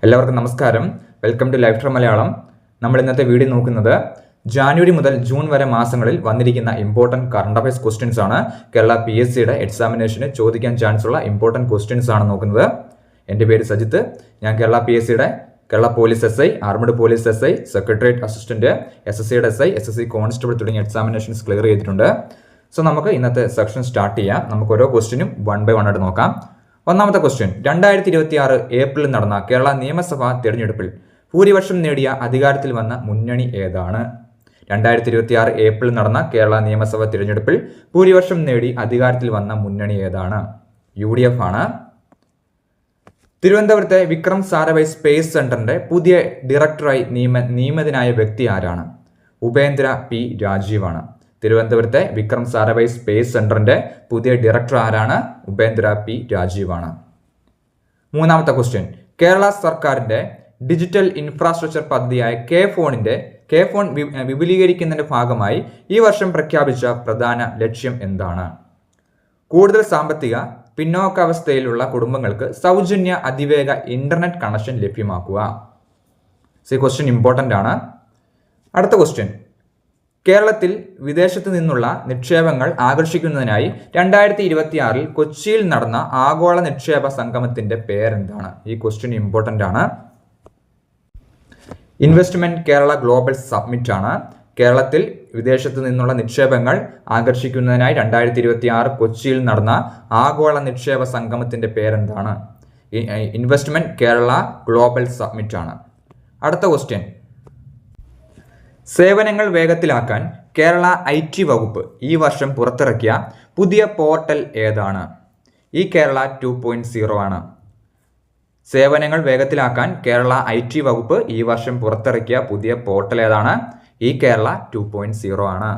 എല്ലാവർക്കും നമസ്കാരം. Welcome to life from Malayalam. നമ്മൾ ഇന്നത്തെ വീഡിയോ നോക്കുന്നത് ജാനുവരി മുതൽ ജൂൺ വരെ മാസങ്ങളിൽ വന്നിരിക്കുന്ന ഇമ്പോർട്ടൻറ്റ് കറണ്ട് അഫയേഴ്സ് ക്വസ്റ്റ്യൻസ് ആണ്. കേരള PSCയുടെ എക്സാമിനേഷന് ചോദിക്കാൻ ചാൻസ് ഉള്ള ഇമ്പോർട്ടൻറ്റ് ക്വസ്റ്റ്യൻസ് ആണ് നോക്കുന്നത്. എൻ്റെ പേര് സജിത്ത്. ഞാൻ കേരള PSCയുടെ Kerala police SI, armed police SI, secretariat assistant, SSCയുടെ SI, SSC കോൺസ്റ്റബിൾ തുടങ്ങിയ എക്സാമിനേഷൻസ് ക്ലിയർ ചെയ്തിട്ടുണ്ട്. സോ നമുക്ക് ഇന്നത്തെ സെക്ഷൻ സ്റ്റാർട്ട് ചെയ്യാം. നമുക്ക് ഓരോ ക്വസ്റ്റ്യനും 1 by 1 ആയിട്ട് നോക്കാം. ഒന്നാമത്തെ ക്വസ്റ്റ്യൻ, 2026 ഏപ്രിലിൽ നടന്ന കേരള നിയമസഭാ തെരഞ്ഞെടുപ്പിൽ ഭൂരിപക്ഷം നേടിയ അധികാരത്തിൽ വന്ന മുന്നണി ഏതാണ്? 2026 ഏപ്രിലിൽ നടന്ന കേരള നിയമസഭാ തിരഞ്ഞെടുപ്പിൽ ഭൂരിപക്ഷം നേടി അധികാരത്തിൽ വന്ന മുന്നണി ഏതാണ്? UDF ആണ്. തിരുവനന്തപുരത്തെ വിക്രം സാരാഭായ് സ്പേസ് സെന്ററിന്റെ പുതിയ ഡയറക്ടറായി നിയമിതനായ വ്യക്തി ആരാണ്? ഉപേന്ദ്ര P. രാജീവാണ്. തിരുവനന്തപുരത്തെ വിക്രം സാരാഭായ് സ്പേസ് സെന്ററിന്റെ പുതിയ ഡയറക്ടർ ആരാണ്? ഉപേന്ദ്ര P. രാജീവാണ്. മൂന്നാമത്തെ ക്വസ്റ്റ്യൻ, കേരള സർക്കാരിന്റെ ഡിജിറ്റൽ ഇൻഫ്രാസ്ട്രക്ചർ പദ്ധതിയായ കെ ഫോൺ വിപുലീകരിക്കുന്നതിന്റെ ഭാഗമായി ഈ വർഷം പ്രഖ്യാപിച്ച പ്രധാന ലക്ഷ്യം എന്താണ്? കൂടുതൽ സാമ്പത്തിക പിന്നോക്കാവസ്ഥയിലുള്ള കുടുംബങ്ങൾക്ക് സൗജന്യ അതിവേഗ ഇന്റർനെറ്റ് കണക്ഷൻ ലഭ്യമാക്കുക. ക്വസ്റ്റ്യൻ ഇമ്പോർട്ടൻ്റ് ആണ്. അടുത്ത ക്വസ്റ്റ്യൻ, കേരളത്തിൽ വിദേശത്ത് നിന്നുള്ള നിക്ഷേപങ്ങൾ ആകർഷിക്കുന്നതിനായി 2026 കൊച്ചിയിൽ നടന്ന ആഗോള നിക്ഷേപ സംഗമത്തിന്റെ പേരെന്താണ്? ഈ ക്വസ്റ്റ്യൻ ഇമ്പോർട്ടൻ്റ് ആണ്. ഇൻവെസ്റ്റ്മെന്റ് കേരള ഗ്ലോബൽ സബ്മിറ്റ് ആണ്. കേരളത്തിൽ വിദേശത്ത് നിന്നുള്ള നിക്ഷേപങ്ങൾ ആകർഷിക്കുന്നതിനായി 2026 കൊച്ചിയിൽ നടന്ന ആഗോള നിക്ഷേപ സംഗമത്തിന്റെ പേരെന്താണ്? ഇൻവെസ്റ്റ്മെന്റ് കേരള ഗ്ലോബൽ സബ്മിറ്റ് ആണ്. അടുത്ത ക്വസ്റ്റ്യൻ, സേവനങ്ങൾ വേഗത്തിലാക്കാൻ കേരള IT വകുപ്പ് ഈ വർഷം പുറത്തിറക്കിയ പുതിയ പോർട്ടൽ ഏതാണ്? ഈ കേരള 2.0 ആണ്. സേവനങ്ങൾ വേഗത്തിലാക്കാൻ കേരള IT വകുപ്പ് ഈ വർഷം പുറത്തിറക്കിയ പുതിയ പോർട്ടൽ ഏതാണ്? ഈ കേരള 2.0 ആണ്.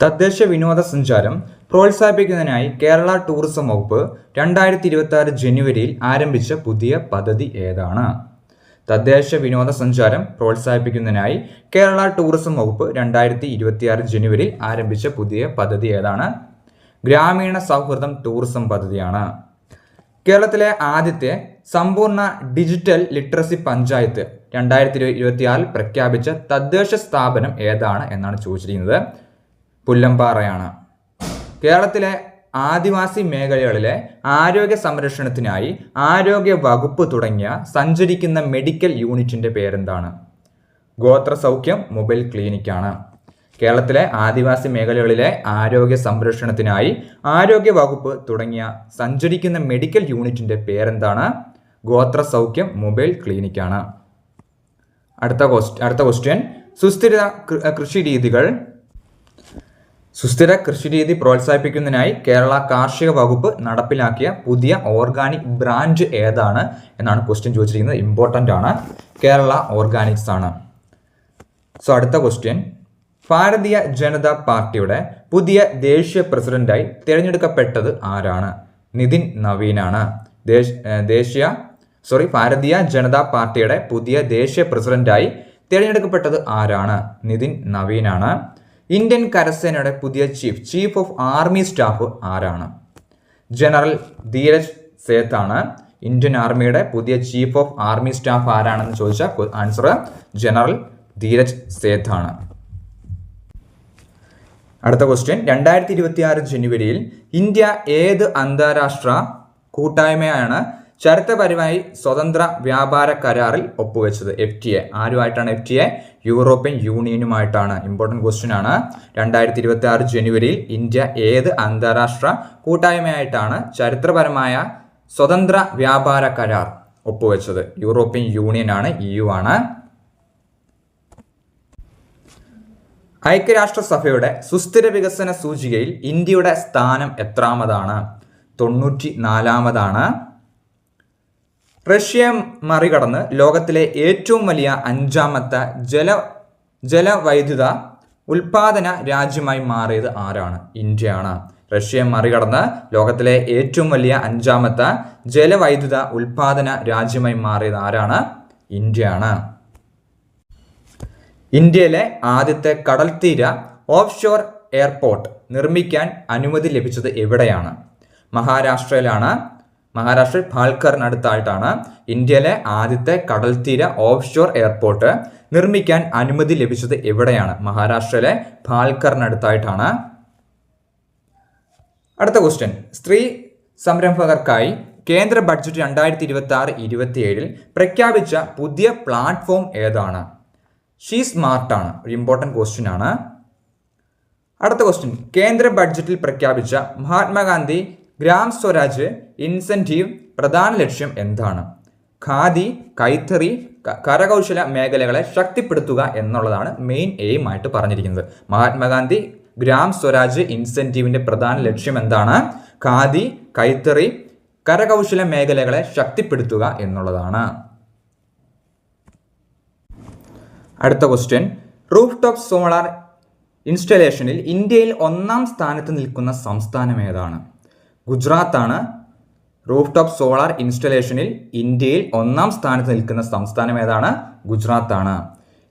തദ്ദേശ വിനോദസഞ്ചാരം പ്രോത്സാഹിപ്പിക്കുന്നതിനായി കേരള ടൂറിസം വകുപ്പ് 2026 ജനുവരിയിൽ ആരംഭിച്ച പുതിയ പദ്ധതി ഏതാണ്? തദ്ദേശ വിനോദസഞ്ചാരം പ്രോത്സാഹിപ്പിക്കുന്നതിനായി കേരള ടൂറിസം വകുപ്പ് 2026 ജനുവരിയിൽ ആരംഭിച്ച പുതിയ പദ്ധതി ഏതാണ്? ഗ്രാമീണ സൗഹൃദം ടൂറിസം പദ്ധതിയാണ്. കേരളത്തിലെ ആദ്യത്തെ സമ്പൂർണ്ണ ഡിജിറ്റൽ ലിറ്ററസി പഞ്ചായത്ത് 2026 പ്രഖ്യാപിച്ച തദ്ദേശ സ്ഥാപനം ഏതാണ് എന്നാണ് ചോദിച്ചിരിക്കുന്നത്. പുല്ലമ്പാറയാണ്. കേരളത്തിലെ ആദിവാസി മേഖലകളിലെ ആരോഗ്യ സംരക്ഷണത്തിനായി ആരോഗ്യ വകുപ്പ് തുടങ്ങിയ സഞ്ചരിക്കുന്ന മെഡിക്കൽ യൂണിറ്റിന്റെ പേരെന്താണ്? ഗോത്ര സൗഖ്യം മൊബൈൽ ക്ലിനിക്കാണ്. കേരളത്തിലെ ആദിവാസി മേഖലകളിലെ ആരോഗ്യ സംരക്ഷണത്തിനായി ആരോഗ്യ വകുപ്പ് തുടങ്ങിയ സഞ്ചരിക്കുന്ന മെഡിക്കൽ യൂണിറ്റിന്റെ പേരെന്താണ്? ഗോത്ര സൗഖ്യം മൊബൈൽ ക്ലിനിക്കാണ്. അടുത്ത ക്വസ്റ്റ്യൻ, സുസ്ഥിര കൃഷിരീതി പ്രോത്സാഹിപ്പിക്കുന്നതിനായി കേരള കാർഷിക വകുപ്പ് നടപ്പിലാക്കിയ പുതിയ ഓർഗാനിക് ബ്രാൻഡ് ഏതാണ് എന്നാണ് ക്വസ്റ്റ്യൻ ചോദിച്ചിരിക്കുന്നത്. ഇമ്പോർട്ടൻ്റ് ആണ്. കേരള ഓർഗാനിക്സ് ആണ്. സോ അടുത്ത ക്വസ്റ്റ്യൻ, ഭാരതീയ ജനതാ പാർട്ടിയുടെ പുതിയ ദേശീയ പ്രസിഡന്റായി തിരഞ്ഞെടുക്കപ്പെട്ടത് ആരാണ്? നിതിൻ നവീനാണ്. ഭാരതീയ ജനതാ പാർട്ടിയുടെ പുതിയ ദേശീയ പ്രസിഡന്റായി തിരഞ്ഞെടുക്കപ്പെട്ടത് ആരാണ്? നിതിൻ നവീനാണ്. ഇന്ത്യൻ കരസേനയുടെ പുതിയ ചീഫ് ഓഫ് ആർമി സ്റ്റാഫ് ആരാണ്? ജനറൽ ധീരജ് സേത്ത് ആണ്. ഇന്ത്യൻ ആർമിയുടെ പുതിയ ചീഫ് ഓഫ് ആർമി സ്റ്റാഫ് ആരാണെന്ന് ചോദിച്ചാൽ ആൻസർ ജനറൽ ധീരജ് സേത്ത് ആണ്. അടുത്ത ക്വസ്റ്റ്യൻ, 2026 ജനുവരിയിൽ ഇന്ത്യ ഏത് അന്താരാഷ്ട്ര കൂട്ടായ്മയാണ് ചരിത്രപരമായി സ്വതന്ത്ര വ്യാപാര കരാറിൽ ഒപ്പുവെച്ചത്? FTA. ആരുമായിട്ടാണ് FTA? യൂറോപ്യൻ യൂണിയനുമായിട്ടാണ്. ഇമ്പോർട്ടൻറ്റ് ക്വസ്റ്റ്യൻ ആണ്. 2026 ജനുവരിയിൽ ഇന്ത്യ ഏത് അന്താരാഷ്ട്ര കൂട്ടായ്മയായിട്ടാണ് ചരിത്രപരമായ സ്വതന്ത്ര വ്യാപാര കരാർ ഒപ്പുവെച്ചത്? യൂറോപ്യൻ യൂണിയൻ ആണ്, EU ആണ്. ഐക്യരാഷ്ട്രസഭയുടെ സുസ്ഥിര വികസന സൂചികയിൽ ഇന്ത്യയുടെ സ്ഥാനം എത്രാമതാണ്? 94ാമതാണ്. റഷ്യയെ മറികടന്ന് ലോകത്തിലെ ഏറ്റവും വലിയ 5ാമത്തെ ജലവൈദ്യുത ഉൽപാദന രാജ്യമായി മാറിയത് ആരാണ്? ഇന്ത്യയാണ്. റഷ്യയെ മറികടന്ന് ലോകത്തിലെ ഏറ്റവും വലിയ 5ാമത്തെ ജലവൈദ്യുത ഉൽപാദന രാജ്യമായി മാറിയത് ആരാണ്? ഇന്ത്യയാണ്. ഇന്ത്യയിലെ ആദ്യത്തെ കടൽത്തീര ഓഫ്ഷോർ എയർപോർട്ട് നിർമ്മിക്കാൻ അനുമതി ലഭിച്ചത് എവിടെയാണ്? മഹാരാഷ്ട്രയിലാണ്. മഹാരാഷ്ട്രയിൽ ഭാൽക്കറിനടുത്തായിട്ടാണ് ഇന്ത്യയിലെ ആദ്യത്തെ കടൽത്തീര ഓഫ് ഷോർ എയർപോർട്ട് നിർമ്മിക്കാൻ അനുമതി ലഭിച്ചത് എവിടെയാണ്? മഹാരാഷ്ട്രയിലെ ഭാൽക്കറിനടുത്തായിട്ടാണ്. അടുത്ത ക്വസ്റ്റ്യൻ, സ്ത്രീ സംരംഭകർക്കായി കേന്ദ്ര ബഡ്ജറ്റ് 2026-27 പ്രഖ്യാപിച്ച പുതിയ പ്ലാറ്റ്ഫോം ഏതാണ്? ഷീ സ്മാർട്ട് ആണ്. ഒരു ഇമ്പോർട്ടൻറ്റ് ക്വസ്റ്റ്യൻ ആണ്. അടുത്ത ക്വസ്റ്റ്യൻ, കേന്ദ്ര ബഡ്ജറ്റിൽ പ്രഖ്യാപിച്ച മഹാത്മാഗാന്ധി ഗ്രാം സ്വരാജ് ഇൻസെൻറ്റീവ് പ്രധാന ലക്ഷ്യം എന്താണ്? ഖാദി, കൈത്തറി, കരകൗശല മേഖലകളെ ശക്തിപ്പെടുത്തുക എന്നുള്ളതാണ് മെയിൻ എയിം ആയിട്ട് പറഞ്ഞിരിക്കുന്നത്. മഹാത്മാഗാന്ധി ഗ്രാം സ്വരാജ് ഇൻസെൻറ്റീവിന്റെ പ്രധാന ലക്ഷ്യം എന്താണ്? ഖാദി, കൈത്തറി, കരകൗശല മേഖലകളെ ശക്തിപ്പെടുത്തുക എന്നുള്ളതാണ്. അടുത്ത ക്വസ്റ്റ്യൻ, റൂഫ് ടോപ്പ് സോളാർ ഇൻസ്റ്റലേഷനിൽ ഇന്ത്യയിൽ 1ാം സ്ഥാനത്ത് നിൽക്കുന്ന സംസ്ഥാനം ഏതാണ്? ഗുജറാത്ത് ആണ്. റൂഫ് ടോപ്പ് സോളാർ ഇൻസ്റ്റലേഷനിൽ ഇന്ത്യയിൽ 1ാം സ്ഥാനത്ത് നിൽക്കുന്ന സംസ്ഥാനം ഏതാണ്? ഗുജറാത്ത് ആണ്.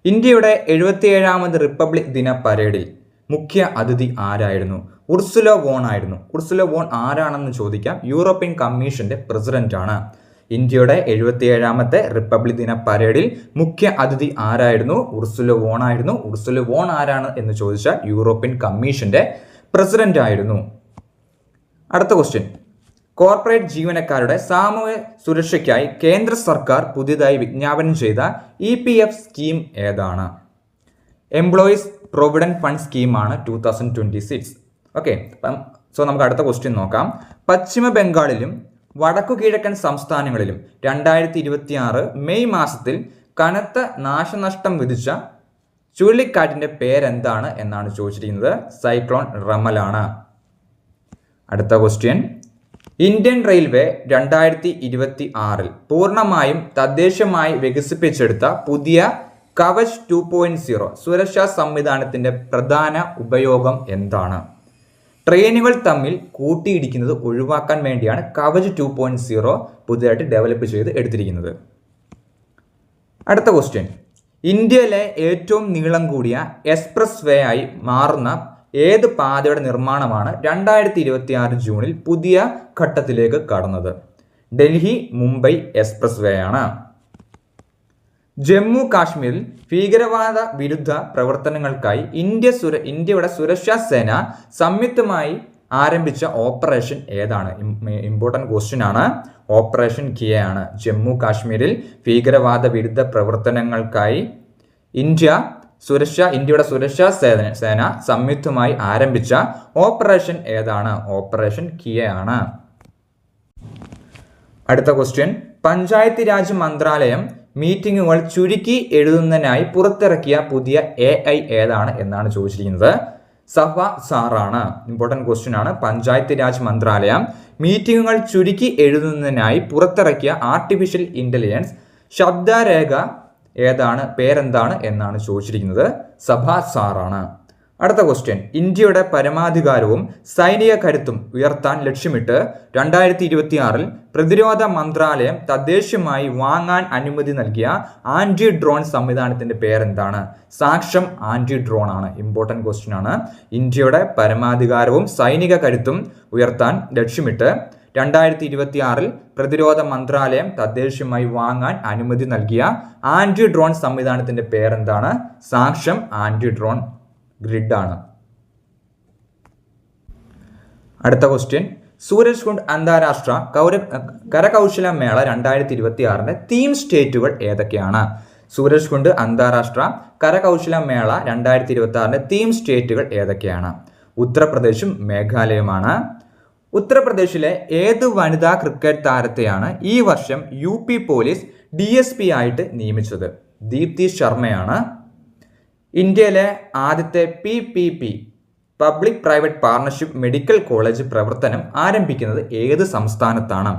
ഇന്ത്യയുടെ 77ാമത് റിപ്പബ്ലിക് ദിന പരേഡിൽ മുഖ്യ അതിഥി ആരായിരുന്നു? ഉർസുല വോൺ ആയിരുന്നു. ഉർസുല വോൺ ആരാണെന്ന് ചോദിക്കാം. യൂറോപ്യൻ കമ്മീഷന്റെ പ്രസിഡന്റ് ആണ്. ഇന്ത്യയുടെ 77ാമത്തെ റിപ്പബ്ലിക് ദിന പരേഡിൽ മുഖ്യ അതിഥി ആരായിരുന്നു? ഉർസുല വോൺ ആയിരുന്നു. ഉർസുല വോൺ ആരാണ് എന്ന് ചോദിച്ചാൽ യൂറോപ്യൻ കമ്മീഷന്റെ പ്രസിഡന്റ് ആയിരുന്നു. അടുത്ത ക്വസ്റ്റ്യൻ, കോർപ്പറേറ്റ് ജീവനക്കാരുടെ സാമൂഹ്യ സുരക്ഷയ്ക്കായി കേന്ദ്ര സർക്കാർ പുതിയതായി വിജ്ഞാപനം ചെയ്ത EPF സ്കീം ഏതാണ്? എംപ്ലോയീസ് പ്രൊവിഡന്റ് ഫണ്ട് സ്കീമാണ് 2026. ഓക്കെ, സോ നമുക്ക് അടുത്ത ക്വസ്റ്റ്യൻ നോക്കാം. പശ്ചിമ ബംഗാളിലും വടക്കു കിഴക്കൻ സംസ്ഥാനങ്ങളിലും 2026 മെയ് മാസത്തിൽ കനത്ത നാശനഷ്ടം വിധിച്ച ചുഴലിക്കാറ്റിന്റെ പേരെന്താണ് എന്നാണ് ചോദിച്ചിരിക്കുന്നത്. സൈക്ലോൺ റമലാണ്. അടുത്ത ക്വസ്റ്റ്യൻ, ഇന്ത്യൻ റെയിൽവേ 2026 പൂർണ്ണമായും തദ്ദേശീയമായി വികസിപ്പിച്ചെടുത്ത പുതിയ കവച് 2.0 സുരക്ഷാ സംവിധാനത്തിന്റെ പ്രധാന ഉപയോഗം എന്താണ്? ട്രെയിനുകൾ തമ്മിൽ കൂട്ടിയിടിക്കുന്നത് ഒഴിവാക്കാൻ വേണ്ടിയാണ് കവച് 2.0 പുതിയതായിട്ട് ഡെവലപ്പ് ചെയ്ത് എടുത്തിരിക്കുന്നത്. അടുത്ത ക്വസ്റ്റ്യൻ, ഇന്ത്യയിലെ ഏറ്റവും നീളം കൂടിയ എക്സ്പ്രസ് വേ ആയി മാറുന്ന ഏത് പാതയുടെ നിർമ്മാണമാണ് 2026 ജൂണിൽ പുതിയ ഘട്ടത്തിലേക്ക് കടന്നത്? ഡൽഹി മുംബൈ എക്സ്പ്രസ് വേ ആണ്. ജമ്മു കാശ്മീരിൽ ഭീകരവാദ വിരുദ്ധ പ്രവർത്തനങ്ങൾക്കായി ഇന്ത്യയുടെ സുരക്ഷാ സേന സംയുക്തമായി ആരംഭിച്ച ഓപ്പറേഷൻ ഏതാണ്? ഇമ്പോർട്ടൻറ്റ് ക്വസ്റ്റ്യൻ ആണ്. ഓപ്പറേഷൻ കിയ ആണ്. ജമ്മു കാശ്മീരിൽ ഭീകരവാദ വിരുദ്ധ പ്രവർത്തനങ്ങൾക്കായി ഇന്ത്യയുടെ സുരക്ഷാ സേന സംയുക്തമായി ആരംഭിച്ച ഓപ്പറേഷൻ ഏതാണ്? ഓപ്പറേഷൻ കിയ ആണ്. അടുത്ത ക്വസ്റ്റ്യൻ, പഞ്ചായത്ത് രാജ് മന്ത്രാലയം മീറ്റിംഗുകൾ ചുരുക്കി എഴുതുന്നതിനായി പുറത്തിറക്കിയ പുതിയ AI ഏതാണ് എന്നാണ് ചോദിച്ചിരിക്കുന്നത്. സഭ സാറാണ്. ഇമ്പോർട്ടൻറ്റ് ക്വസ്റ്റ്യൻ ആണ്. പഞ്ചായത്ത് രാജ് മന്ത്രാലയം മീറ്റിംഗുകൾ ചുരുക്കി എഴുതുന്നതിനായി പുറത്തിറക്കിയ ആർട്ടിഫിഷ്യൽ ഇന്റലിജൻസ് ശബ്ദരേഖ പേരെന്താണ് എന്നാണ് ചോദിച്ചിരിക്കുന്നത്. സഭ സാറാണ്. അടുത്ത ക്വസ്റ്റ്യൻ, ഇന്ത്യയുടെ പരമാധികാരവും സൈനിക കരുത്തും ഉയർത്താൻ ലക്ഷ്യമിട്ട് 2026 പ്രതിരോധ മന്ത്രാലയം തദ്ദേശീയമായി വാങ്ങാൻ അനുമതി നൽകിയ ആന്റി ഡ്രോൺ സംവിധാനത്തിന്റെ പേരെന്താണ്? സാക്ഷം ആന്റി ഡ്രോൺ ആണ്. ഇമ്പോർട്ടൻറ്റ് ക്വസ്റ്റ്യൻ ആണ്. ഇന്ത്യയുടെ പരമാധികാരവും സൈനിക കരുത്തും ഉയർത്താൻ ലക്ഷ്യമിട്ട് 2026 പ്രതിരോധ മന്ത്രാലയം തദ്ദേശീയമായി വാങ്ങാൻ അനുമതി നൽകിയ ആന്റി ഡ്രോൺ സംവിധാനത്തിന്റെ പേരെന്താണ്? സാക്ഷം ആന്റി ഡ്രോൺ ഗ്രിഡ് ആണ്. അടുത്ത ക്വസ്റ്റ്യൻ, സൂരജ് കുണ്ട് അന്താരാഷ്ട്ര കരകൗശല മേള 2026 തീം സ്റ്റേറ്റുകൾ ഏതൊക്കെയാണ്? സൂരജ് കുണ്ട് അന്താരാഷ്ട്ര കരകൗശല മേള 2026 തീം സ്റ്റേറ്റുകൾ ഏതൊക്കെയാണ്? ഉത്തർപ്രദേശും മേഘാലയവുമാണ്. ഉത്തർപ്രദേശിലെ ഏത് വനിതാ ക്രിക്കറ്റ് താരത്തെയാണ് ഈ വർഷം UP പോലീസ് DSP ആയിട്ട് നിയമിച്ചത്? ദീപ്തി ശർമ്മയാണ്. ഇന്ത്യയിലെ ആദ്യത്തെ PPP public private partnership medical college പ്രവർത്തനം ആരംഭിക്കുന്നത് ഏത് സംസ്ഥാനത്താണ്?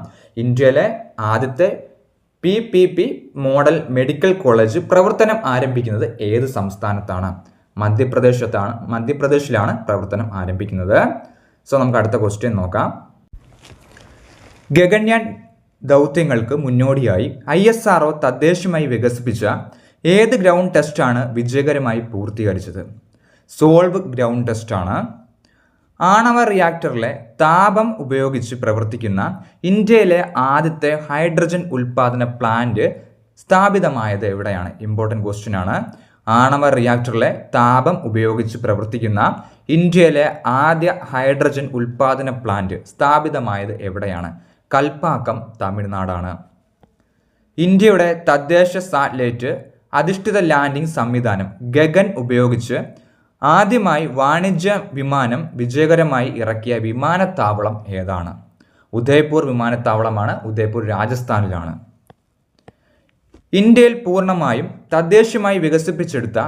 ഇന്ത്യയിലെ ആദ്യത്തെ PPP മോഡൽ മെഡിക്കൽ കോളേജ് പ്രവർത്തനം ആരംഭിക്കുന്നത് ഏത് സംസ്ഥാനത്താണ്? മധ്യപ്രദേശിലാണ് പ്രവർത്തനം ആരംഭിക്കുന്നത്. സോ നമുക്ക് അടുത്ത ക്വസ്റ്റ്യൻ നോക്കാം. ഗഗൻയാൻ ദൗത്യങ്ങൾക്ക് മുന്നോടിയായി ISRO തദ്ദേശീയമായി വികസിപ്പിച്ച ഏത് ഗ്രൗണ്ട് ടെസ്റ്റാണ് വിജയകരമായി പൂർത്തീകരിച്ചത്? സോൾവ് ഗ്രൗണ്ട് ടെസ്റ്റ് ആണ്. ആണവ റിയാക്ടറിലെ താപം ഉപയോഗിച്ച് പ്രവർത്തിക്കുന്ന ഇന്ത്യയിലെ ആദ്യത്തെ ഹൈഡ്രജൻ ഉൽപാദന പ്ലാന്റ് സ്ഥാപിതമായത് എവിടെയാണ്? ഇമ്പോർട്ടൻറ്റ് ക്വസ്റ്റ്യൻ ആണ്. ആണവ റിയാക്ടറിലെ താപം ഉപയോഗിച്ച് പ്രവർത്തിക്കുന്ന ഇന്ത്യയിലെ ആദ്യ ഹൈഡ്രജൻ ഉൽപാദന പ്ലാന്റ് സ്ഥാപിതമായത് എവിടെയാണ്? കൽപ്പാക്കം, തമിഴ്നാടാണ്. ഇന്ത്യയുടെ തദ്ദേശ സാറ്റലൈറ്റ് അധിഷ്ഠിത ലാൻഡിംഗ് സംവിധാനം ഗഗൻ ഉപയോഗിച്ച് ആദ്യമായി വാണിജ്യ വിമാനം വിജയകരമായി ഇറക്കിയ വിമാനത്താവളം ഏതാണ്? ഉദയ്പൂർ വിമാനത്താവളമാണ്. ഉദയ്പൂർ രാജസ്ഥാനിലാണ്. ഇന്ത്യയിൽ പൂർണ്ണമായും തദ്ദേശീയമായി വികസിപ്പിച്ചെടുത്ത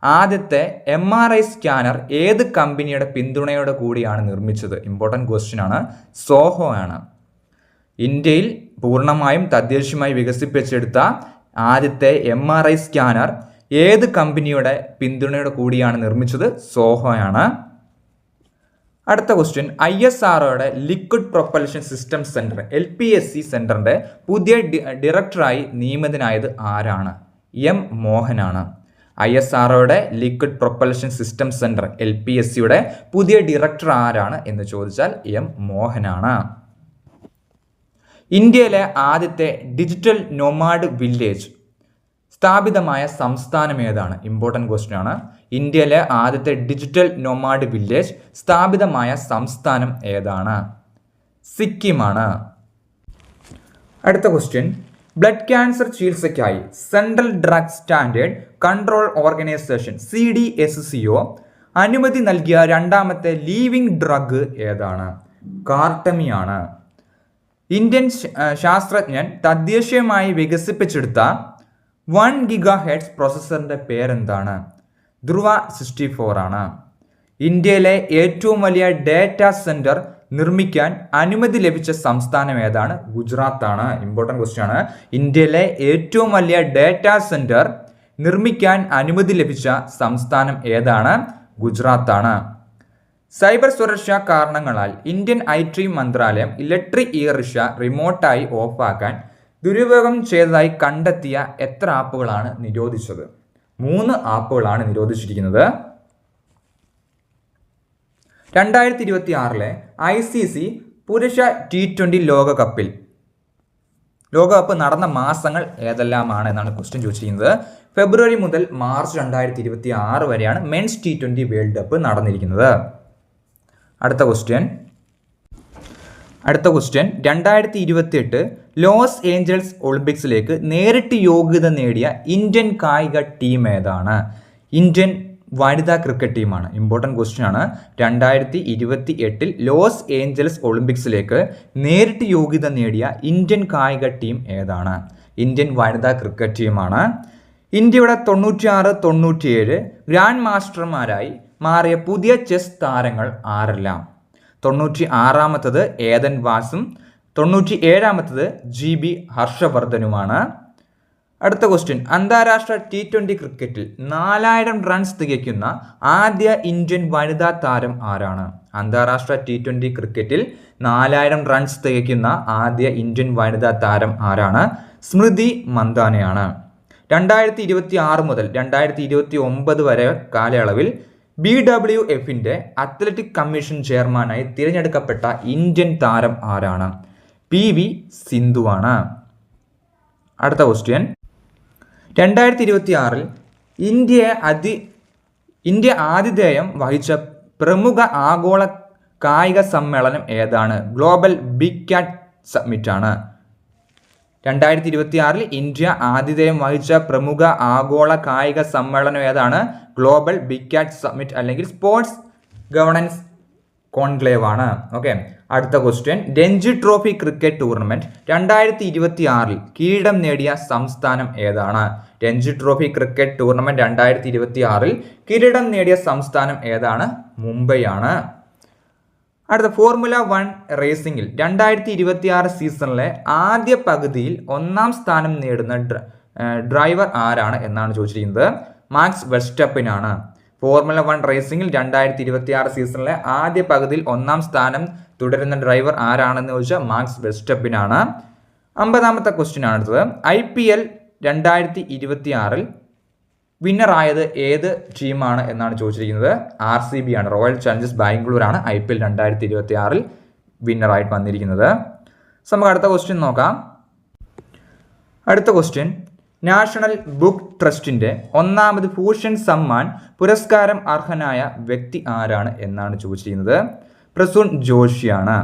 ആദ്യത്തെ MRI സ്കാനർ ഏത് കമ്പനിയുടെ പിന്തുണയോടെ കൂടിയാണ് നിർമ്മിച്ചത്? ഇമ്പോർട്ടൻറ്റ് ക്വസ്റ്റ്യൻ ആണ്. സോഹോ ആണ്. ഇന്ത്യയിൽ പൂർണ്ണമായും തദ്ദേശീയമായി വികസിപ്പിച്ചെടുത്ത ആദ്യത്തെ MRI സ്കാനർ ഏത് കമ്പനിയുടെ പിന്തുണയോടെ കൂടിയാണ് നിർമ്മിച്ചത്? സോഹോയാണ്. അടുത്ത ക്വസ്റ്റ്യൻ, ISROയുടെ liquid propulsion system centre LPSC സെന്ററിന്റെ പുതിയ ഡയറക്ടറായി നിയമിതനായത് ആരാണ്? M മോഹനാണ്. ISROയുടെ ലിക്വിഡ് പ്രൊപ്പൽഷൻ സിസ്റ്റം സെന്റർ LPSCയുടെ പുതിയ ഡയറക്ടർ ആരാണ് എന്ന് ചോദിച്ചാൽ M മോഹനാണ്. ഇന്ത്യയിലെ ആദ്യത്തെ ഡിജിറ്റൽ നൊമാഡ് വില്ലേജ് സ്ഥാപിതമായ സംസ്ഥാനം ഏതാണ്? ഇമ്പോർട്ടൻറ്റ് ക്വസ്റ്റ്യൻ ആണ്. ഇന്ത്യയിലെ ആദ്യത്തെ ഡിജിറ്റൽ നൊമാഡ് വില്ലേജ് സ്ഥാപിതമായ സംസ്ഥാനം ഏതാണ്? സിക്കിമാണ്. അടുത്ത ക്വസ്റ്റ്യൻ, ബ്ലഡ് ക്യാൻസർ ചികിത്സയ്ക്കായി central drug standard control organisation CDSCO അനുമതി നൽകിയ രണ്ടാമത്തെ ലീവിംഗ് ഡ്രഗ് ഏതാണ്? കാർട്ടമിയാണ്. ഇന്ത്യൻ ശാസ്ത്രജ്ഞൻ തദ്ദേശീയമായി വികസിപ്പിച്ചെടുത്ത 1 GHz പ്രോസസ്സറിന്റെ പേരെന്താണ്? ധ്രുവ 64 ആണ്. ഇന്ത്യയിലെ ഏറ്റവും വലിയ ഡേറ്റാ സെന്റർ നിർമ്മിക്കാൻ അനുമതി ലഭിച്ച സംസ്ഥാനം ഏതാണ്? ഗുജറാത്താണ്. ഇമ്പോർട്ടൻറ്റ് ക്വസ്റ്റ്യൻ ആണ്. ഇന്ത്യയിലെ ഏറ്റവും വലിയ ഡേറ്റാ സെന്റർ നിർമ്മിക്കാൻ അനുമതി ലഭിച്ച സംസ്ഥാനം ഏതാണ്? ഗുജറാത്താണ്. സൈബർ സുരക്ഷാ കാരണങ്ങളാൽ ഇന്ത്യൻ IT മന്ത്രാലയം ഇലക്ട്രിക് ഇ-റിക്ഷ റിമോട്ടായി ഓഫാക്കാൻ ദുരുപയോഗം ചെയ്തതായി കണ്ടെത്തിയ എത്ര ആപ്പുകളാണ് നിരോധിച്ചത്? 3 ആപ്പുകളാണ് നിരോധിച്ചിരിക്കുന്നത്. 2026 ICC പുരുഷ T20 ലോകകപ്പ് നടന്ന മാസങ്ങൾ ഏതെല്ലാമാണ് എന്നാണ് ക്വസ്റ്റ്യൻ ചോദിച്ചിരിക്കുന്നത്. ഫെബ്രുവരി മുതൽ മാർച്ച് 2026 വരെയാണ് മെൻസ് T20 വേൾഡ് കപ്പ് നടന്നിരിക്കുന്നത്. അടുത്ത ക്വസ്റ്റ്യൻ 2028 ലോസ് ഏഞ്ചൽസ് ഒളിമ്പിക്സിലേക്ക് നേരിട്ട് യോഗ്യത നേടിയ ഇന്ത്യൻ കായിക ടീം ഏതാണ്? ഇന്ത്യൻ വനിതാ ക്രിക്കറ്റ് ടീമാണ്. ഇമ്പോർട്ടൻറ്റ് ക്വസ്റ്റ്യൻ ആണ്. 2028 ലോസ് ഏഞ്ചൽസ് ഒളിമ്പിക്സിലേക്ക് നേരിട്ട് യോഗ്യത നേടിയ ഇന്ത്യൻ കായിക ടീം ഏതാണ്? ഇന്ത്യൻ വനിതാ ക്രിക്കറ്റ് ടീമാണ്. ഇന്ത്യയുടെ 96-97 ഗ്രാൻഡ് മാസ്റ്റർമാരായി മാറിയ പുതിയ ചെസ് താരങ്ങൾ ആരെല്ലാം? 96-ാമത്തത് ഏദൻ വാസും 97-ാമത്തത് GB ഹർഷവർദ്ധനുമാണ്. അടുത്ത ക്വസ്റ്റ്യൻ, അന്താരാഷ്ട്ര T20 ക്രിക്കറ്റിൽ 4000 റൺസ് തികയ്ക്കുന്ന ആദ്യ ഇന്ത്യൻ വനിതാ താരം ആരാണ്? അന്താരാഷ്ട്ര T20 ക്രിക്കറ്റിൽ 4000 റൺസ് തികയ്ക്കുന്ന ആദ്യ ഇന്ത്യൻ വനിതാ താരം ആരാണ്? സ്മൃതി മന്ദാനയാണ്. 2026 മുതൽ 2029 വരെ കാലയളവിൽ BWFന്റെ അത്ലറ്റിക് കമ്മീഷൻ ചെയർമാനായി തിരഞ്ഞെടുക്കപ്പെട്ട ഇന്ത്യൻ താരം ആരാണ്? PV സിന്ധുവാണ്. അടുത്ത ക്വസ്റ്റ്യൻ, 2026 ഇന്ത്യ ആതിഥേയം വഹിച്ച പ്രമുഖ ആഗോള കായിക സമ്മേളനം ഏതാണ്? ഗ്ലോബൽ ബിഗ് ക്യാറ്റ് സമ്മിറ്റ് ആണ്. 2026 ഇന്ത്യ ആതിഥേയം വഹിച്ച പ്രമുഖ ആഗോള കായിക സമ്മേളനം ഏതാണ്? ഗ്ലോബൽ ബിഗ് ക്യാറ്റ് സമ്മിറ്റ് അല്ലെങ്കിൽ സ്പോർട്സ് ഗവർണൻസ് കോൺക്ലേവ് ആണ്. ഓക്കെ. അടുത്ത question, Ranji trophy cricket tournament 2026 കിരീടം നേടിയ സംസ്ഥാനം ഏതാണ്? രഞ്ജി ട്രോഫി ക്രിക്കറ്റ് ടൂർണമെന്റ് 2026 കിരീടം നേടിയ സംസ്ഥാനം ഏതാണ്? മുംബൈ ആണ്. അടുത്ത ഫോർമുല 1 റേസിംഗിൽ 2026 സീസണിലെ ആദ്യ പകുതിയിൽ 1-ാം സ്ഥാനം നേടുന്ന ഡ്രൈവർ ആരാണ് എന്നാണ് ചോദിച്ചിരിക്കുന്നത്. മാക്സ് വെർസ്റ്റപ്പനാണ്. ഫോർമുല 1 റേസിംഗിൽ 2026 സീസണിലെ ആദ്യ പകുതിയിൽ 1-ാം സ്ഥാനം തുടരുന്ന ഡ്രൈവർ ആരാണെന്ന് ചോദിച്ചാൽ മാക്സ് വെർസ്റ്റപ്പനാണ്. 50-ാമത്തെ ക്വസ്റ്റ്യൻ ആണ് അടുത്തത്. IPL 2026 വിന്നറായത് ഏത് ടീമാണ് എന്നാണ് ചോദിച്ചിരിക്കുന്നത്. RCB ആണ്, റോയൽ ചലഞ്ചേഴ്സ് ബാംഗ്ലൂർ ആണ് IPL 2026 വിന്നറായിട്ട് വന്നിരിക്കുന്നത്. നമുക്ക് അടുത്ത ക്വസ്റ്റ്യൻ നോക്കാം. അടുത്ത ക്വസ്റ്റ്യൻ, നാഷണൽ ബുക്ക് ട്രസ്റ്റിന്റെ 1ാമത് ഭൂഷൺ സമ്മാൻ പുരസ്കാരം അർഹനായ വ്യക്തി ആരാണ് എന്നാണ് ചോദിച്ചിരിക്കുന്നത്. പ്രസൂൺ ജോഷിയാണ്.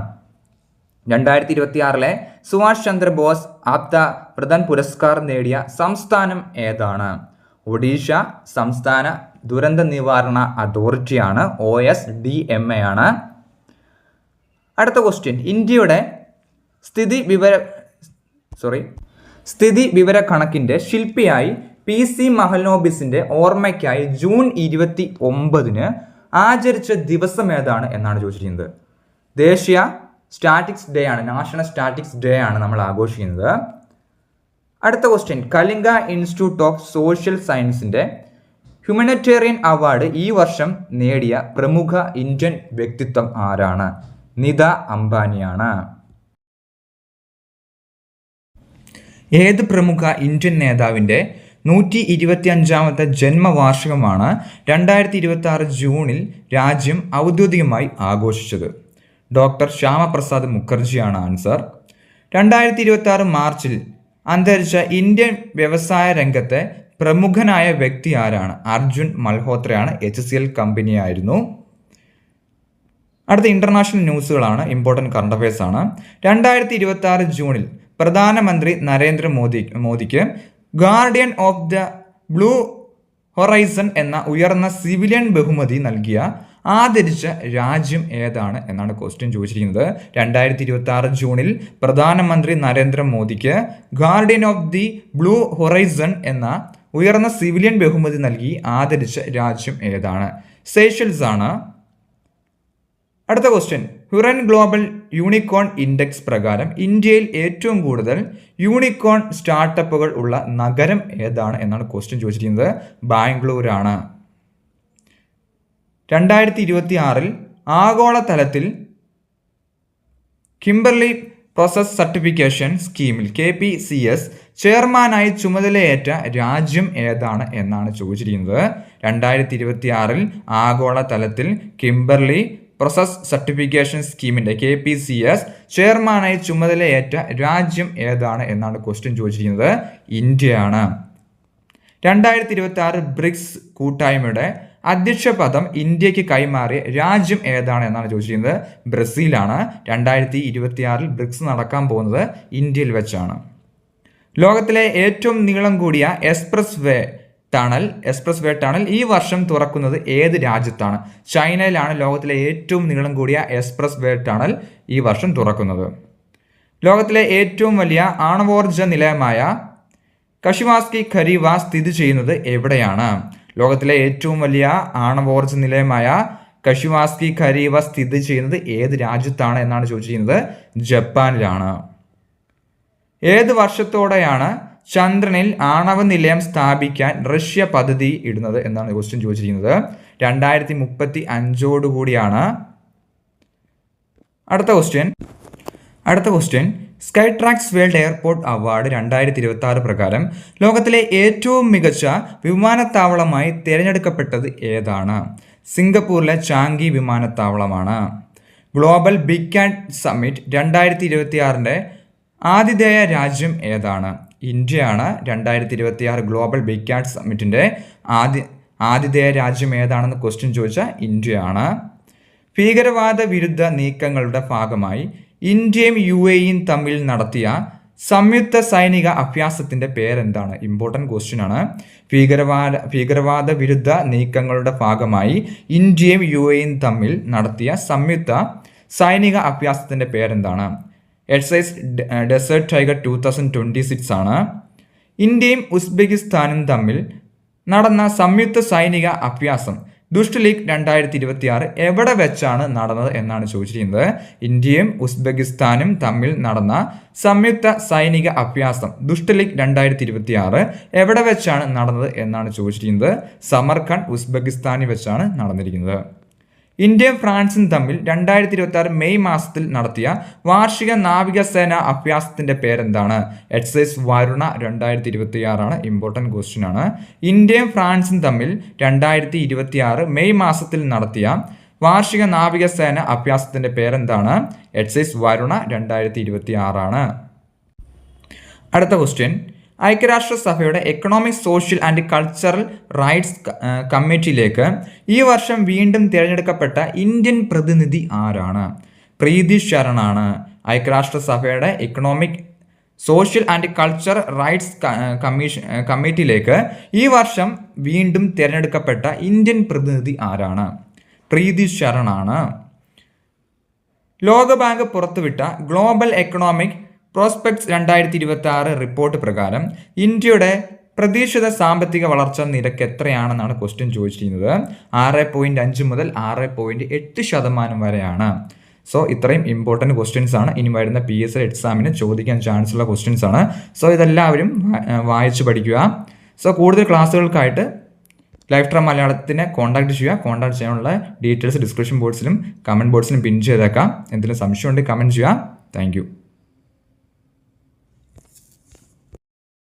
2026 സുഭാഷ് ചന്ദ്രബോസ് ആപ്ത പ്രധാൻ പുരസ്കാരം നേടിയ സംസ്ഥാനം ഏതാണ്? ഒഡീഷ സംസ്ഥാന ദുരന്ത നിവാരണ അതോറിറ്റിയാണ്, OSDMA ആണ്. അടുത്ത ക്വസ്റ്റ്യൻ, ഇന്ത്യയുടെ സ്ഥിതി വിവര കണക്കിന്റെ ശില്പിയായി PC മഹൽനോബിസിന്റെ ഓർമ്മയ്ക്കായി ജൂൺ 29 ആചരിച്ച ദിവസം ഏതാണ് എന്നാണ് ചോദിച്ചിരിക്കുന്നത്. ദേശീയ സ്റ്റാറ്റിക്സ് ഡേ ആണ്, നാഷണൽ സ്റ്റാറ്റിക്സ് ഡേ ആണ് നമ്മൾ ആഘോഷിക്കുന്നത്. അടുത്ത question, Kalinga institute of social സയൻസിന്റെ ഹ്യൂമനിറ്റേറിയൻ അവാർഡ് ഈ വർഷം നേടിയ പ്രമുഖ ഇന്ത്യൻ വ്യക്തിത്വം ആരാണ്? നിത അംബാനിയാണ്. ഏത് പ്രമുഖ ഇന്ത്യൻ നേതാവിന്റെ 125ാമത്തെ ജന്മവാർഷികമാണ് 2026 ജൂണിൽ രാജ്യം ഔദ്യോഗികമായി ആഘോഷിച്ചത്? Doctor Shyamaprasad മുഖർജിയാണ് answer. 2026 മാർച്ചിൽ അന്തരിച്ച ഇന്ത്യൻ വ്യവസായ രംഗത്തെ പ്രമുഖനായ വ്യക്തി ആരാണ്? അർജുൻ മൽഹോത്രയാണ്, HCL കമ്പനിയായിരുന്നു. അടുത്ത ഇന്റർനാഷണൽ ന്യൂസുകളാണ്, ഇമ്പോർട്ടൻറ്റ് കറണ്ട് അഫയേഴ്സ് ആണ്. 2026 ജൂണിൽ പ്രധാനമന്ത്രി നരേന്ദ്രമോദിക്ക് guardian of the blue horizon എന്ന ഉയർന്ന സിവിലിയൻ ബഹുമതി നൽകിയ ആദരിച്ച രാജ്യം ഏതാണ് എന്നാണ് ക്വസ്റ്റ്യൻ ചോദിച്ചിരിക്കുന്നത്. 2026 ജൂണിൽ പ്രധാനമന്ത്രി നരേന്ദ്രമോദിക്ക് guardian of the blue horizon എന്ന ഉയർന്ന സിവിലിയൻ ബഹുമതി നൽകി ആദരിച്ച രാജ്യം ഏതാണ്? സേഷൽസ് ആണ്. അടുത്ത question, Hurun global unicorn index പ്രകാരം ഇന്ത്യയിൽ ഏറ്റവും കൂടുതൽ യൂണിക്കോൺ സ്റ്റാർട്ടപ്പുകൾ ഉള്ള നഗരം ഏതാണ് എന്നാണ് ക്വസ്റ്റ്യൻ ചോദിച്ചിരിക്കുന്നത്. ബാംഗ്ലൂരാണ്. 2026 ആഗോളതലത്തിൽ കിംബർലി പ്രോസസ് സർട്ടിഫിക്കേഷൻ സ്കീമിൽ KPCS ചെയർമാനായി ചുമതലയേറ്റ രാജ്യം ഏതാണ് എന്നാണ് ചോദിച്ചിരിക്കുന്നത്. 2026 ആഗോളതലത്തിൽ കിംബർലി പ്രോസസ് സർട്ടിഫിക്കേഷൻ സ്കീമിന്റെ KPCS ചെയർമാനായി ചുമതലയേറ്റ രാജ്യം ഏതാണ് എന്നാണ് ക്വസ്റ്റ്യൻ ചോദിച്ചിരിക്കുന്നത്. ഇന്ത്യയാണ്. 2026 ബ്രിക്സ് കൂട്ടായ്മയുടെ അധ്യക്ഷ പദം ഇന്ത്യക്ക് കൈമാറിയ രാജ്യം ഏതാണ് എന്നാണ് ചോദിച്ചിരിക്കുന്നത്. ബ്രസീലാണ്. 2026 ബ്രിക്സ് നടക്കാൻ പോകുന്നത് ഇന്ത്യയിൽ വെച്ചാണ്. ലോകത്തിലെ ഏറ്റവും നീളം കൂടിയ എക്സ്പ്രസ് വേ ടണൽ ഈ വർഷം തുറക്കുന്നത് ഏത് രാജ്യത്താണ്? ചൈനയിലാണ് ലോകത്തിലെ ഏറ്റവും നീളം കൂടിയ എക്സ്പ്രസ് വേ ടണൽ ഈ വർഷം തുറക്കുന്നത്. ലോകത്തിലെ ഏറ്റവും വലിയ ആണവോർജ നിലയമായ കശിവാസ്കി ഖരീവ സ്ഥിതി ചെയ്യുന്നത് എവിടെയാണ്? ലോകത്തിലെ ഏറ്റവും വലിയ ആണവോർജ നിലയമായ കശിവാസ്കി ഖരീവ സ്ഥിതി ചെയ്യുന്നത് ഏത് രാജ്യത്താണ് എന്നാണ് ചോദിച്ചിരിക്കുന്നത്. ജപ്പാനിലാണ്. ഏത് വർഷത്തോടെയാണ് ചന്ദ്രനിൽ ആണവ നിലയം സ്ഥാപിക്കാൻ റഷ്യ പദ്ധതി ഇടുന്നത് എന്നാണ് ക്വസ്റ്റ്യൻ ചോദിച്ചിരിക്കുന്നത്. 2035 കൂടിയാണ്. അടുത്ത question Skytrax world airport award 2026 പ്രകാരം ലോകത്തിലെ ഏറ്റവും മികച്ച വിമാനത്താവളമായി തിരഞ്ഞെടുക്കപ്പെട്ടത് ഏതാണ്? സിംഗപ്പൂരിലെ ചാങ്കി വിമാനത്താവളമാണ്. ഗ്ലോബൽ ബിഗ് കാറ്റ് സമ്മിറ്റ് 2026 ആതിഥേയ രാജ്യം ഏതാണ്? ഇന്ത്യയാണ്. 2026 ഗ്ലോബൽ ബിഗ് കാറ്റ് സമ്മിറ്റിന്റെ ആതിഥേയ രാജ്യം ഏതാണെന്ന് ക്വസ്റ്റ്യൻ ചോദിച്ചാൽ ഇന്ത്യയാണ്. ഭീകരവാദ വിരുദ്ധ നീക്കങ്ങളുടെ ഭാഗമായി ഇന്ത്യയും UAEയും തമ്മിൽ നടത്തിയ സംയുക്ത സൈനിക അഭ്യാസത്തിന്റെ പേരെന്താണ്? ഇമ്പോർട്ടൻറ്റ് ക്വസ്റ്റ്യൻ ആണ്. ഭീകരവാദ വിരുദ്ധ നീക്കങ്ങളുടെ ഭാഗമായി ഇന്ത്യയും UAEയും തമ്മിൽ നടത്തിയ സംയുക്ത സൈനിക അഭ്യാസത്തിന്റെ പേരെന്താണ്? എക്സൈസ് ഡെസേർട്ട് ടൈഗർ 2026 ആണ്. ഇന്ത്യയും ഉസ്ബെക്കിസ്ഥാനും തമ്മിൽ നടന്ന സംയുക്ത സൈനിക അഭ്യാസം ദുഷ്ട് ലീഗ് 2026 എവിടെ വെച്ചാണ് നടന്നത് എന്നാണ് ചോദിച്ചിരിക്കുന്നത്. ഇന്ത്യയും ഉസ്ബെക്കിസ്ഥാനും തമ്മിൽ നടന്ന സംയുക്ത സൈനിക അഭ്യാസം ദുഷ്ട് ലീഗ് 2026 എവിടെ വെച്ചാണ് നടന്നത് എന്നാണ് ചോദിച്ചിരിക്കുന്നത്. സമർഖണ്ഡ് ഉസ്ബെക്കിസ്ഥാനിൽ വെച്ചാണ് നടന്നിരിക്കുന്നത്. ഇന്ത്യയും ഫ്രാൻസും തമ്മിൽ 2026 മെയ് മാസത്തിൽ നടത്തിയ വാർഷിക നാവികസേന അഭ്യാസത്തിന്റെ പേരെന്താണ്? എക്സൈസ് വരുണ 2026 ഇമ്പോർട്ടൻറ്റ് ക്വസ്റ്റ്യൻ ആണ്. ഇന്ത്യയും ഫ്രാൻസും തമ്മിൽ 2026 മെയ് മാസത്തിൽ നടത്തിയ വാർഷിക നാവികസേന അഭ്യാസത്തിന്റെ പേരെന്താണ്? എക്സൈസ് വരുണ 2026. അടുത്ത ക്വസ്റ്റ്യൻ, ഐക്യരാഷ്ട്രസഭയുടെ economic, social and cultural rights കമ്മിറ്റിയിലേക്ക് ഈ വർഷം വീണ്ടും തിരഞ്ഞെടുക്കപ്പെട്ട ഇന്ത്യൻ പ്രതിനിധി ആരാണ്? പ്രീതി ശരണാണ്. ഐക്യരാഷ്ട്രസഭയുടെ economic, social and cultural rights കമ്മിറ്റിയിലേക്ക് ഈ വർഷം വീണ്ടും തിരഞ്ഞെടുക്കപ്പെട്ട ഇന്ത്യൻ പ്രതിനിധി ആരാണ്? പ്രീതി ശരണാണ്. ലോകബാങ്ക് പുറത്തുവിട്ട ഗ്ലോബൽ എക്കണോമിക് പ്രോസ്പെക്ട്സ് 2026 റിപ്പോർട്ട് പ്രകാരം ഇന്ത്യയുടെ പ്രതീക്ഷിത സാമ്പത്തിക വളർച്ചാ നിരക്ക് എത്രയാണെന്നാണ് ക്വസ്റ്റ്യൻ ചോദിച്ചിരിക്കുന്നത്. 6.5 മുതൽ 6.8% വരെയാണ്. സോ ഇത്രയും ഇമ്പോർട്ടൻറ്റ് ക്വസ്റ്റ്യൻസ് ആണ് ഇനി വരുന്ന PSL എക്സാമിന് ചോദിക്കാൻ ചാൻസ് ഉള്ള ക്വസ്റ്റ്യൻസ് ആണ്. സോ ഇതെല്ലാവരും വായിച്ച് പഠിക്കുക. സോ കൂടുതൽ ക്ലാസ്സുകൾക്കായിട്ട് ലൈഫ് ട്രാം മലയാളത്തിനെ കോൺടാക്ട് ചെയ്യുക. കോൺടാക്ട് ചെയ്യാനുള്ള ഡീറ്റെയിൽസ് ഡിസ്ക്രിപ്ഷൻ ബോക്സിലും കമൻറ്റ് ബോക്സിലും പിൻ ചെയ്തേക്കാം. എന്തെങ്കിലും സംശയമുണ്ടെങ്കിൽ കമൻറ്റ് ചെയ്യുക. താങ്ക്